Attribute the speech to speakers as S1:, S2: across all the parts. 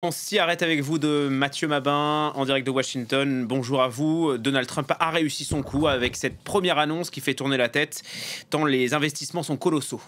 S1: On s'y arrête avec vous de Mathieu Mabin en direct de Washington. Bonjour à vous. Donald Trump a réussi son coup avec cette première annonce qui fait tourner la tête tant les investissements sont colossaux.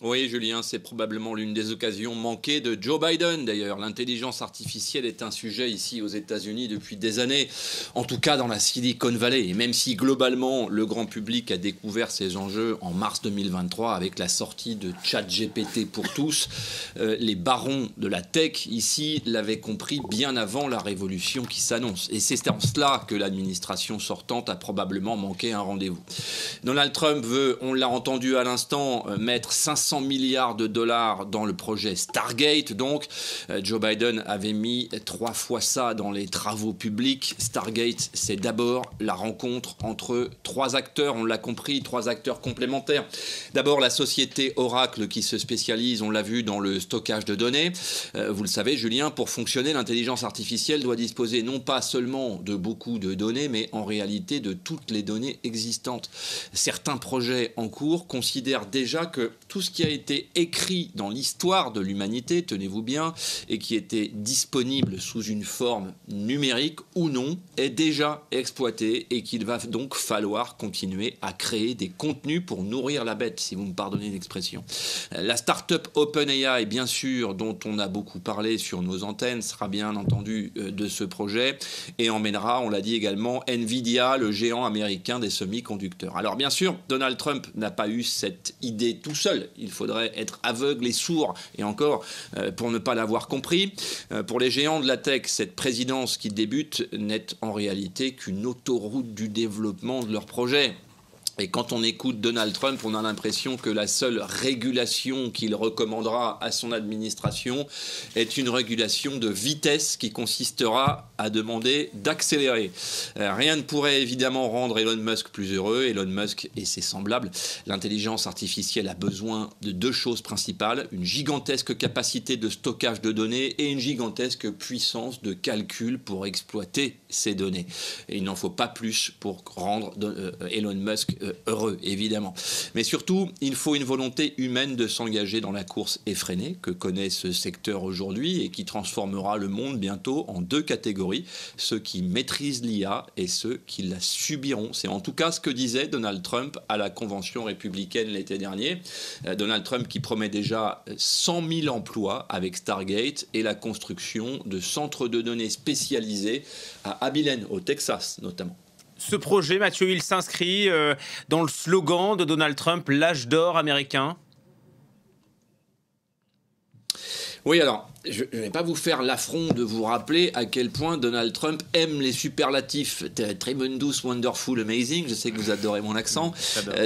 S2: Oui, Julien, c'est probablement l'une des occasions manquées de Joe Biden. D'ailleurs, l'intelligence artificielle est un sujet ici aux États-Unis depuis des années, en tout cas dans la Silicon Valley. Et même si globalement le grand public a découvert ces enjeux en mars 2023 avec la sortie de ChatGPT pour tous, les barons de la tech ici l'avaient compris bien avant la révolution qui s'annonce. Et c'est en cela que l'administration sortante a probablement manqué un rendez-vous. Donald Trump veut, on l'a entendu à l'instant, mettre 500 milliards de dollars dans le projet Stargate. Donc, Joe Biden avait mis 3 fois ça dans les travaux publics. Stargate, c'est d'abord la rencontre entre 3 acteurs, on l'a compris, 3 acteurs complémentaires. D'abord, la société Oracle qui se spécialise, on l'a vu, dans le stockage de données. Vous le savez, Julien, pour fonctionner, l'intelligence artificielle doit disposer non pas seulement de beaucoup de données, mais en réalité de toutes les données existantes. Certains projets en cours considèrent déjà que tout ce qui a été écrit dans l'histoire de l'humanité, tenez-vous bien, et qui était disponible sous une forme numérique ou non, est déjà exploité et qu'il va donc falloir continuer à créer des contenus pour nourrir la bête, si vous me pardonnez l'expression. La start-up OpenAI, bien sûr, dont on a beaucoup parlé sur nos antennes, sera bien entendu de ce projet et emmènera, on l'a dit également, Nvidia, le géant américain des semi-conducteurs. Alors bien sûr, Donald Trump n'a pas eu cette idée tout seul. Il faudrait être aveugle et sourd, et encore, pour ne pas l'avoir compris. Pour les géants de la tech, cette présidence qui débute n'est en réalité qu'une autoroute du développement de leur projet. Et quand on écoute Donald Trump, on a l'impression que la seule régulation qu'il recommandera à son administration est une régulation de vitesse qui consistera à demander d'accélérer. Rien ne pourrait évidemment rendre Elon Musk plus heureux. Elon Musk et ses semblables. L'intelligence artificielle a besoin de 2 choses principales, une gigantesque capacité de stockage de données et une gigantesque puissance de calcul pour exploiter ces données. Et il n'en faut pas plus pour rendre Elon Musk heureux, évidemment. Mais surtout, il faut une volonté humaine de s'engager dans la course effrénée que connaît ce secteur aujourd'hui et qui transformera le monde bientôt en 2 catégories, ceux qui maîtrisent l'IA et ceux qui la subiront. C'est en tout cas ce que disait Donald Trump à la convention républicaine l'été dernier. Donald Trump qui promet déjà 100 000 emplois avec Stargate et la construction de centres de données spécialisés à Abilene, au Texas notamment.
S1: Ce projet, Mathieu, il s'inscrit dans le slogan de Donald Trump, l'âge d'or américain.
S2: Oui, alors, je ne vais pas vous faire l'affront de vous rappeler à quel point Donald Trump aime les superlatifs. Tremendous, wonderful, amazing. Je sais que vous adorez mon accent.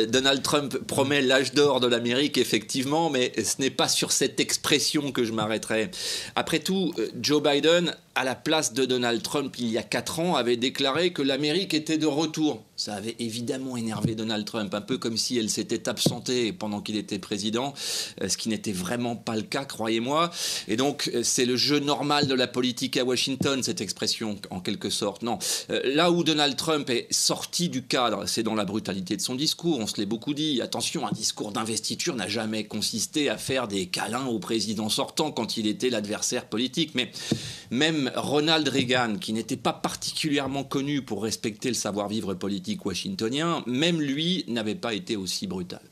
S2: Donald Trump promet l'âge d'or de l'Amérique, effectivement, mais ce n'est pas sur cette expression que je m'arrêterai. Après tout, Joe Biden, à la place de Donald Trump il y a 4 ans, avait déclaré que l'Amérique était de retour. Ça avait évidemment énervé Donald Trump, un peu comme si elle s'était absentée pendant qu'il était président, ce qui n'était vraiment pas le cas, croyez-moi. Et donc, c'est le jeu normal de la politique à Washington, cette expression, en quelque sorte. Non. Là où Donald Trump est sorti du cadre, c'est dans la brutalité de son discours. On se l'est beaucoup dit. Attention, un discours d'investiture n'a jamais consisté à faire des câlins au président sortant quand il était l'adversaire politique. Mais même Ronald Reagan, qui n'était pas particulièrement connu pour respecter le savoir-vivre politique washingtonien, même lui n'avait pas été aussi brutal.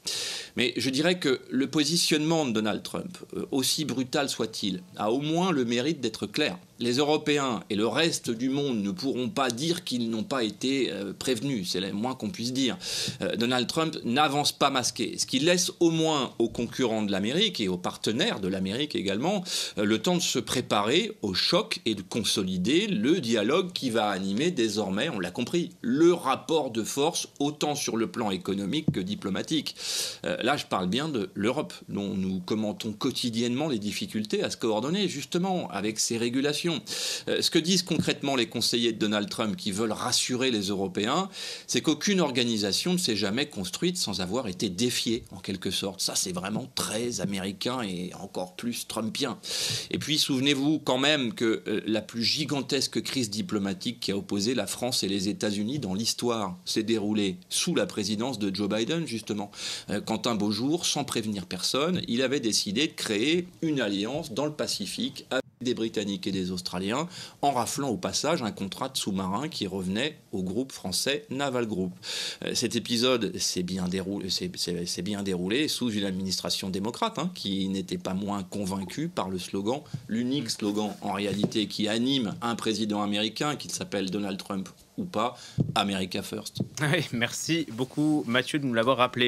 S2: Mais je dirais que le positionnement de Donald Trump, aussi brutal soit-il, a au moins le mérite d'être clair. Les Européens et le reste du monde ne pourront pas dire qu'ils n'ont pas été prévenus, c'est le moins qu'on puisse dire. Donald Trump n'avance pas masqué, ce qui laisse au moins aux concurrents de l'Amérique et aux partenaires de l'Amérique également le temps de se préparer au choc et de consolider le dialogue qui va animer désormais, on l'a compris, le rapport de force autant sur le plan économique que diplomatique. Là, je parle bien de l'Europe, dont nous commentons quotidiennement les difficultés à se coordonner justement avec ces régulations organisation. Ce que disent concrètement les conseillers de Donald Trump qui veulent rassurer les Européens, c'est qu'aucune organisation ne s'est jamais construite sans avoir été défiée, en quelque sorte. Ça, c'est vraiment très américain et encore plus trumpien. Et puis, souvenez-vous quand même que la plus gigantesque crise diplomatique qui a opposé la France et les États-Unis dans l'histoire s'est déroulée sous la présidence de Joe Biden, justement. Quand un beau jour, sans prévenir personne, il avait décidé de créer une alliance dans le Pacifique avec des Britanniques et des Australiens, en raflant au passage un contrat de sous-marin qui revenait au groupe français Naval Group. Cet épisode s'est bien déroulé sous une administration démocrate, qui n'était pas moins convaincue par le slogan, l'unique slogan en réalité qui anime un président américain, qu'il s'appelle Donald Trump ou pas, America First.
S1: Oui, merci beaucoup Mathieu de nous l'avoir rappelé.